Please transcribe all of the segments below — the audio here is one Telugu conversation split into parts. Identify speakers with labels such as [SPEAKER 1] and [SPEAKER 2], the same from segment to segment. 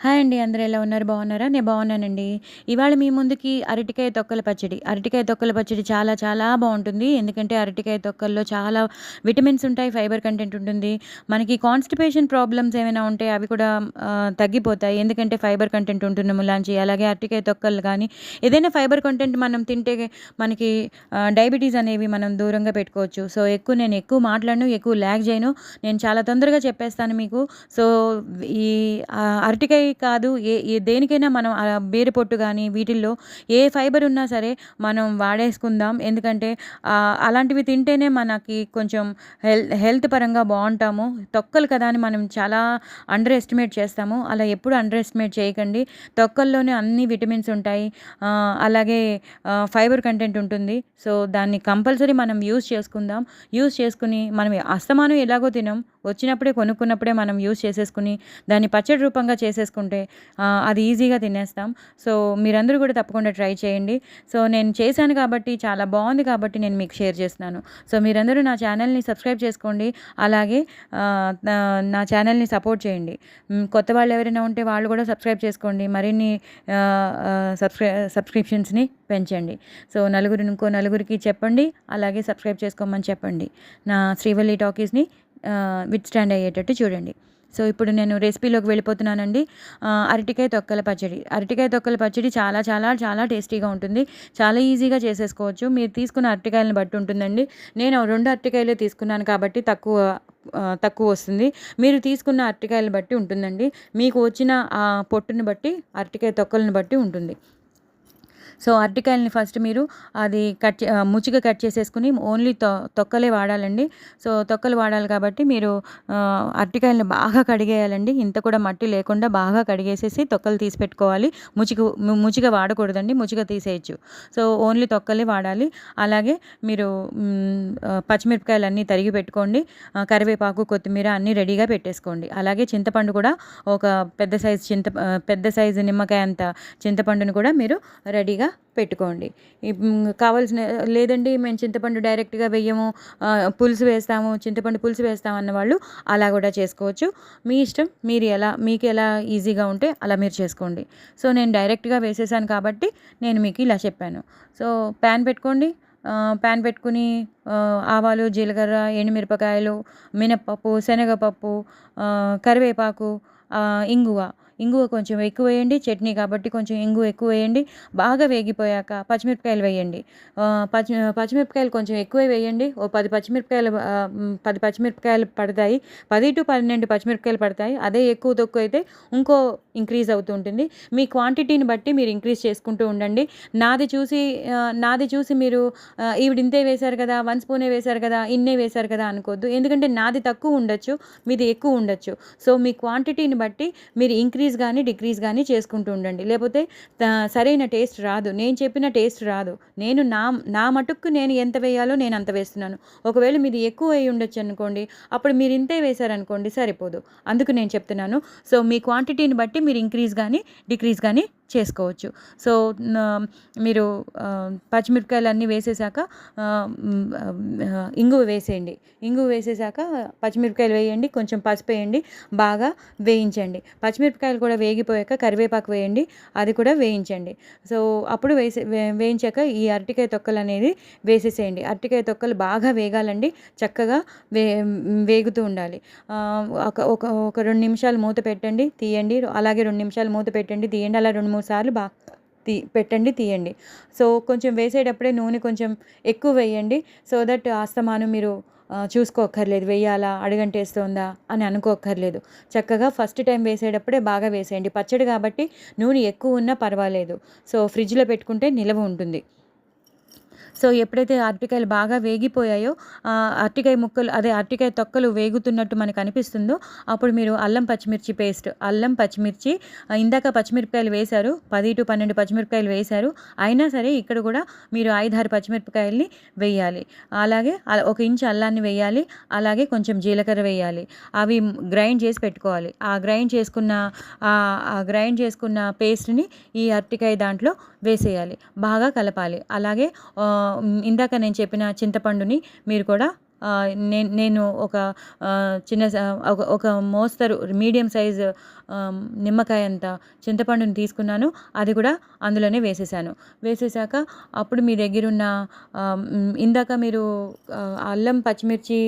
[SPEAKER 1] హాయ్ అండి. అందరూ ఎలా ఉన్నారు? బాగున్నారా? నేను బాగున్నానండి. ఇవాళ మీ ముందుకి అరటికాయ తొక్కల పచ్చడి. అరటికాయ తొక్కల పచ్చడి చాలా చాలా బావుంటుంది. ఎందుకంటే అరటికాయ తొక్కల్లో చాలా విటమిన్స్ ఉంటాయి. ఫైబర్ కంటెంట్ ఉంటుంది. మనకి కాన్‌స్టిపేషన్ ప్రాబ్లమ్స్ ఏమైనా ఉంటే అవి కూడా తగ్గిపోతాయి. ఎందుకంటే ఫైబర్ కంటెంట్ ఉంటుంది ములాంచి. అలాగే అరటికాయ తొక్కలు గానీ, ఏదైనా ఫైబర్ కంటెంట్ మనం తింటే మనకి డయాబెటీస్ అనేవి మనం దూరంగా పెట్టుకోవచ్చు. సో, నేను ఎక్కువ మాట్లాడను, ఎక్కువ లాగ్ చేయను. నేను చాలా తొందరగా చెప్పేస్తాను మీకు. సో, ఈ అరటికాయ కాదు ఏ దేనికైనా మనం బీర పొట్టు గానీ వీటిల్లో ఏ ఫైబర్ ఉన్నా సరే మనం వాడేసుకుందాం. ఎందుకంటే అలాంటివి తింటేనే మనకి కొంచెం హెల్త్ పరంగా బావుంటాము. తొక్కలు కదా అని మనం చాలా అండర్ ఎస్టిమేట్ చేస్తాము. అలా ఎప్పుడు అండర్ ఎస్టిమేట్ చేయకండి. తొక్కల్లోనే అన్ని విటమిన్స్ ఉంటాయి. అలాగే ఫైబర్ కంటెంట్ ఉంటుంది. సో, దాన్ని కంపల్సరీ మనం యూజ్ చేసుకుందాం. యూజ్ చేసుకొని మనం అస్తమానం ఎలాగో తినం. వచ్చినప్పుడే కొనుక్కున్నప్పుడే మనం యూజ్ చేసేసుకుని దాన్ని పచ్చడి రూపంగా చేసేసుకుంటే అది ఈజీగా తినేస్తాం. సో, మీరందరూ కూడా తప్పకుండా ట్రై చేయండి. సో, నేను చేశాను కాబట్టి చాలా బావుంది కాబట్టి నేను మీకు షేర్ చేస్తున్నాను. సో, మీరందరూ నా ఛానల్‌ని సబ్స్క్రైబ్ చేసుకోండి. అలాగే నా ఛానల్‌ని సపోర్ట్ చేయండి. కొత్త వాళ్ళు ఎవరైనా ఉంటే వాళ్ళు కూడా సబ్స్క్రైబ్ చేసుకోండి. మరిన్ని ఆహ్, ఆహ్, సబ్స్క్రిప్షన్స్‌ని పెంచండి. సో, ఇంకో నలుగురికి చెప్పండి. అలాగే సబ్స్క్రైబ్ చేసుకోమని చెప్పండి. నా శ్రీవల్లి టాకీస్‌ని విత్‌స్టాండ్ అయ్యేటట్టు చూడండి. సో, ఇప్పుడు నేను రెసిపీలోకి వెళ్ళిపోతున్నానండి. అరటికాయ తొక్కల పచ్చడి. అరటికాయ తొక్కల పచ్చడి చాలా చాలా చాలా టేస్టీగా ఉంటుంది. చాలా ఈజీగా చేసేసుకోవచ్చు. మీరు తీసుకున్న అరటికాయలను బట్టి ఉంటుందండి. నేను 2 అరటికాయలే తీసుకున్నాను కాబట్టి తక్కువొస్తుంది. మీరు తీసుకున్న అరటికాయలను బట్టి ఉంటుందండి. మీకు వచ్చిన పొట్టుని బట్టి అరటికాయ తొక్కలను బట్టి ఉంటుంది. సో, అరటికాయలని ఫస్ట్ మీరు అది ముచ్చిగా కట్ చేసేసుకొని ఓన్లీ తొక్కలే వాడాలండి. సో, తొక్కలు వాడాలి కాబట్టి మీరు అరటికాయలని బాగా కడిగేయాలండి. ఇంత కూడా మట్టి లేకుండా బాగా కడిగేసేసి తొక్కలు తీసి పెట్టుకోవాలి. ముచిగా వాడకూడదండి. ముచిగా తీసేయొచ్చు. సో, ఓన్లీ తొక్కలే వాడాలి. అలాగే మీరు పచ్చిమిరపకాయలన్నీ తరిగి పెట్టుకోండి. కరివేపాకు, కొత్తిమీర అన్నీ రెడీగా పెట్టేసుకోండి. అలాగే చింతపండు కూడా ఒక పెద్ద సైజు నిమ్మకాయ అంత చింతపండుని కూడా మీరు రెడీగా పెట్టుకోండి. కావాల్సిన లేదండి మేము చింతపండు డైరెక్ట్‌గా వెయ్యము, చింతపండు పులుసు వేస్తాం అన్నవాళ్ళు అలా కూడా చేసుకోవచ్చు. మీ ఇష్టం. మీకు ఎలా ఈజీగా ఉంటే అలా మీరు చేసుకోండి. సో, నేను డైరెక్ట్‌గా వేసేసాను కాబట్టి నేను మీకు ఇలా చెప్పాను. సో, ప్యాన్ పెట్టుకోండి. ప్యాన్ పెట్టుకుని ఆవాలు, జీలకర్ర, ఎండుమిరపకాయలు, మినప్పప్పు, శనగపప్పు, కరివేపాకు, ఇంగువ. ఇంగువ కొంచెం ఎక్కువ వేయండి. చట్నీ కాబట్టి కొంచెం ఇంగువ ఎక్కువ వేయండి. బాగా వేగిపోయాక పచ్చిమిరపకాయలు వేయండి. పచ్చిమిరపకాయలు కొంచెం ఎక్కువే వేయండి. 10 పచ్చిమిరపకాయలు పడతాయి. 10-12 పచ్చిమిరపకాయలు పడతాయి. అదే ఎక్కువ తక్కువ అయితే ఇంకో ఇంక్రీజ్ అవుతూ ఉంటుంది. మీ క్వాంటిటీని బట్టి మీరు ఇంక్రీజ్ చేసుకుంటూ ఉండండి. నాది చూసి మీరు ఈవిడ ఇంతే వేశారు కదా, 1 స్పూనే వేశారు కదా, ఇన్నే వేశారు కదా అనుకోవద్దు. ఎందుకంటే నాది తక్కువ ఉండొచ్చు, మీది ఎక్కువ ఉండొచ్చు. సో, మీ క్వాంటిటీని బట్టి మీరు ఇంక్రీజ్ గానీ, డిక్రీజ్ గానీ చేసుకుంటూ ఉండండి. లేపోతే సరైన టేస్ట్ రాదు. నేను చెప్పిన టేస్ట్ రాదు. నేను నా మటుక్కు నేను ఎంత వేయాలో నేను అంత వేస్తున్నాను. ఒకవేళ మీది ఎక్కువ అయ్యి ఉండొచ్చు అనుకోండి, అప్పుడు మీరు ఇంతే వేశారనుకోండి సరిపోదు. అందుకు నేను చెప్తున్నాను. సో, మీ క్వాంటిటీని బట్టి మీరు ఇంక్రీజ్ గానీ, డిక్రీజ్ గానీ చేసుకోవచ్చు. సో, మీరు పచ్చిమిరపకాయలన్నీ వేసేసాక ఇంగువ వేసేయండి. ఇంగువ వేసేసాక పచ్చిమిరపకాయలు వేయండి. కొంచెం పసుపు వేయండి. బాగా వేయించండి. పచ్చిమిరపకాయలు కూడా వేగిపోయాక కరివేపాకు వేయండి. అది కూడా వేయించండి. సో, అప్పుడు వేయించాక ఈ అరటికాయ తొక్కలు అనేది వేసేసేయండి. అరటికాయ తొక్కలు బాగా వేగాలండి. చక్కగా వేగుతూ ఉండాలి. ఒక 2 నిమిషాలు మూత పెట్టండి, తీయండి. అలాగే 2 నిమిషాలు మూత పెట్టండి, తీయండి. అలా 2, 3 సార్లు పెట్టండి, తీయండి. సో, కొంచెం వేసేటప్పుడే నూనె కొంచెం ఎక్కువ వేయండి. సో దట్ అస్తమానం మీరు చూసుకోక్కర్లేదు. వెయ్యాలా, అడుగంటేస్తోందా అని అనుకోక్కర్లేదు. చక్కగా ఫస్ట్ టైం వేసేటప్పుడే బాగా వేసేయండి. పచ్చడి కాబట్టి నూనె ఎక్కువ ఉన్నా పర్వాలేదు. సో, ఫ్రిడ్జ్‌లో పెట్టుకుంటే నిలవ ఉంటుంది. సో, ఎప్పుడైతే అరటికాయలు బాగా వేగిపోయాయో అరటికాయ తొక్కలు వేగుతున్నట్టు మనకు అనిపిస్తుందో అప్పుడు మీరు అల్లం, పచ్చిమిర్చి ఇందాక పచ్చిమిరపకాయలు వేశారు. 10-12 పచ్చిమిరపకాయలు వేశారు. అయినా సరే ఇక్కడ కూడా మీరు 5-6 పచ్చిమిరపకాయల్ని వేయాలి. అలాగే ఒక ఇంచు అల్లాన్ని వేయాలి. అలాగే కొంచెం జీలకర్ర వేయాలి. అవి గ్రైండ్ చేసి పెట్టుకోవాలి. ఆ గ్రైండ్ చేసుకున్న పేస్ట్‌ని ఈ అరటికాయ దాంట్లో వేసేయాలి. బాగా కలపాలి. అలాగే ఇందాక నేను చెప్పిన చింతపండుని మీరు కూడా నేను ఒక చిన్న ఒక మోస్తరు మీడియం సైజు నిమ్మకాయ అంత చింతపండుని తీసుకున్నాను, అది కూడా అందులోనే వేసేసాను. వేసేసాక అప్పుడు మీ దగ్గరున్న ఇందాక మీరు అల్లం పచ్చిమిర్చి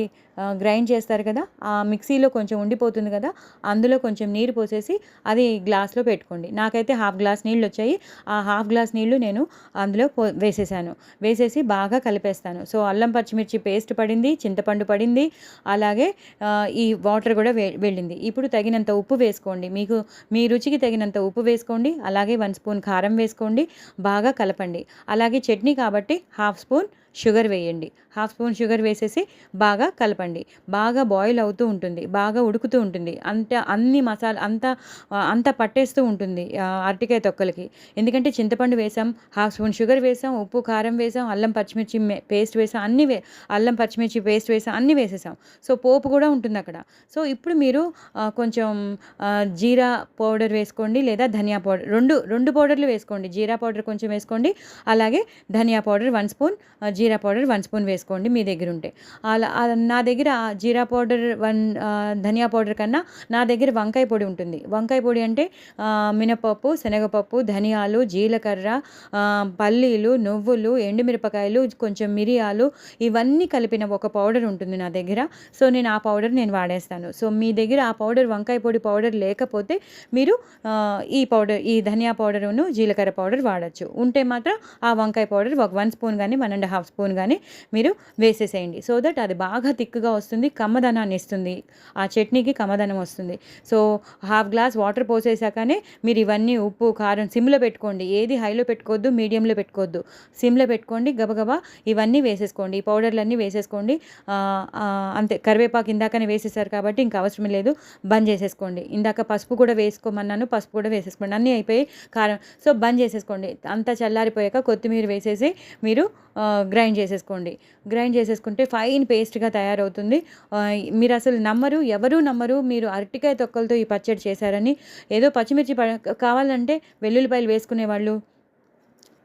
[SPEAKER 1] గ్రైండ్ చేస్తారు కదా, ఆ మిక్సీలో కొంచెం ఉండిపోతుంది కదా, అందులో కొంచెం నీరు పోసేసి అది గ్లాస్లో పెట్టుకోండి. నాకైతే హాఫ్ గ్లాస్ నీళ్ళు వచ్చాయి. ఆ హాఫ్ గ్లాస్ నీళ్లు నేను అందులో వేసేసాను. వేసేసి బాగా కలిపేస్తాను. సో అల్లం పచ్చిమిర్చి పేస్ట్ పడింది, చింతపండు పడింది, అలాగే ఈ వాటర్ కూడా వెళ్ళింది. ఇప్పుడు తగినంత ఉప్పు వేసుకోండి. మీకు మీ రుచికి తగినంత ఉప్పు వేసుకోండి. అలాగే 1 స్పూన్ కారం వేసుకోండి. బాగా కలపండి. అలాగే చట్నీ కాబట్టి హాఫ్ స్పూన్ షుగర్ వేయండి. హాఫ్ స్పూన్ షుగర్ వేసేసి బాగా కలపండి. బాగా బాయిల్ అవుతూ ఉంటుంది, బాగా ఉడుకుతూ ఉంటుంది. అన్ని మసాలా అంతా పట్టేస్తూ ఉంటుంది అరటికాయ తొక్కలకి. ఎందుకంటే చింతపండు వేసాం, హాఫ్ స్పూన్ షుగర్ వేసాం, ఉప్పు కారం వేసాం, అల్లం పచ్చిమిర్చి పేస్ట్ వేసాం, అల్లం పచ్చిమిర్చి పేస్ట్ వేసాం, అన్నీ వేసేసాం. సో పోపు కూడా ఉంటుంది అక్కడ. సో ఇప్పుడు మీరు కొంచెం జీరా పౌడర్ వేసుకోండి, లేదా ధనియా పౌడర్, రెండు పౌడర్లు వేసుకోండి. జీరా పౌడర్ కొంచెం వేసుకోండి, అలాగే ధనియా పౌడర్ 1 స్పూన్, జీరా పౌడర్ 1 స్పూన్ వేసుకోండి మీ దగ్గర ఉంటే. అలా నా దగ్గర జీరా పౌడర్ ధనియా పౌడర్ కన్నా నా దగ్గర వంకాయ పొడి ఉంటుంది. వంకాయ పొడి అంటే మినపప్పు, శనగపప్పు, ధనియాలు, జీలకర్ర, పల్లీలు, నువ్వులు, ఎండుమిరపకాయలు, కొంచెం మిరియాలు, ఇవన్నీ కలిపిన ఒక పౌడర్ ఉంటుంది నా దగ్గర. సో నేను ఆ పౌడర్ వాడేస్తాను. సో మీ దగ్గర ఆ పౌడర్, వంకాయ పొడి పౌడర్ లేకపోతే మీరు ఈ ధనియా పౌడరును జీలకర్ర పౌడర్ వాడచ్చు. ఉంటే మాత్రం ఆ వంకాయ పౌడర్ ఒక 1 స్పూన్ కానీ 1.5 స్పూన్ కానీ మీరు వేసేసేయండి. సో దట్ అది బాగా థిక్గా వస్తుంది, కమ్మదనాన్ని ఇస్తుంది, ఆ చట్నీకి కమ్మదనం వస్తుంది. సో హాఫ్ గ్లాస్ వాటర్ పోసేసాకనే మీరు ఇవన్నీ ఉప్పు కారం సిమ్లో పెట్టుకోండి. ఏది హైలో పెట్టుకోవద్దు, మీడియంలో పెట్టుకోవద్దు, సిమ్లో పెట్టుకోండి. గబగబా ఇవన్నీ వేసేసుకోండి, ఈ పౌడర్లన్నీ వేసేసుకోండి. అంతే. కరివేపాకు ఇందాకనే వేసేసారు కాబట్టి ఇంకా అవసరం లేదు, బంద్ చేసేసుకోండి. ఇందాక పసుపు కూడా వేసుకోమన్నాను, పసుపు కూడా వేసేసుకోండి. అన్నీ అయిపోయి కారం. సో బంద్ చేసేసుకోండి. అంతా చల్లారిపోయాక కొత్తిమీర వేసేసి మీరు గ్రైండ్ చేసేసుకోండి. గ్రైండ్ చేసేసుకుంటే ఫైన్ పేస్ట్గా తయారవుతుంది. మీరు అసలు నమ్మరు, ఎవరూ నమ్మరు మీరు అరటికాయ తొక్కలతో ఈ పచ్చడి చేశారని. ఏదో పచ్చిమిర్చి కావాలంటే వెల్లుల్లిపాయలు వేసుకునేవాళ్ళు,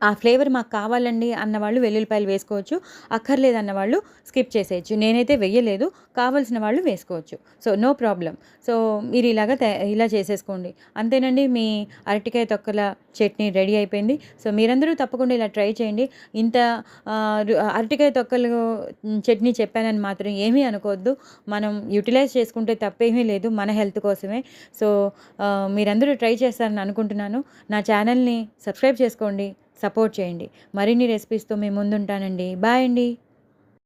[SPEAKER 1] ఆ ఫ్లేవర్ మాకు కావాలండి అన్నవాళ్ళు వెల్లుల్లిపాయలు వేసుకోవచ్చు, అక్కర్లేదన్న వాళ్ళు స్కిప్ చేసేయచ్చు. నేనైతే వెయ్యలేదు, కావాల్సిన వాళ్ళు వేసుకోవచ్చు. So no problem. సో మీరు ఇలా చేసేసుకోండి. అంతేనండి, మీ అరటికాయ తొక్కల చట్నీ రెడీ అయిపోయింది. సో మీరందరూ తప్పకుండా ఇలా ట్రై చేయండి. ఇంత అరటికాయ తొక్కలు చట్నీ చెప్పానని మాత్రం ఏమీ అనుకోవద్దు. మనం యూటిలైజ్ చేసుకుంటే తప్పేమీ లేదు, మన హెల్త్ కోసమే. సో మీరందరూ ట్రై చేస్తారని అనుకుంటున్నాను. నా ఛానల్ని సబ్స్క్రైబ్ చేసుకోండి, సపోర్ట్ చేయండి. మరిన్ని రెసిపీస్తో మీ ముందుంటానండి. బాయ్ అండి.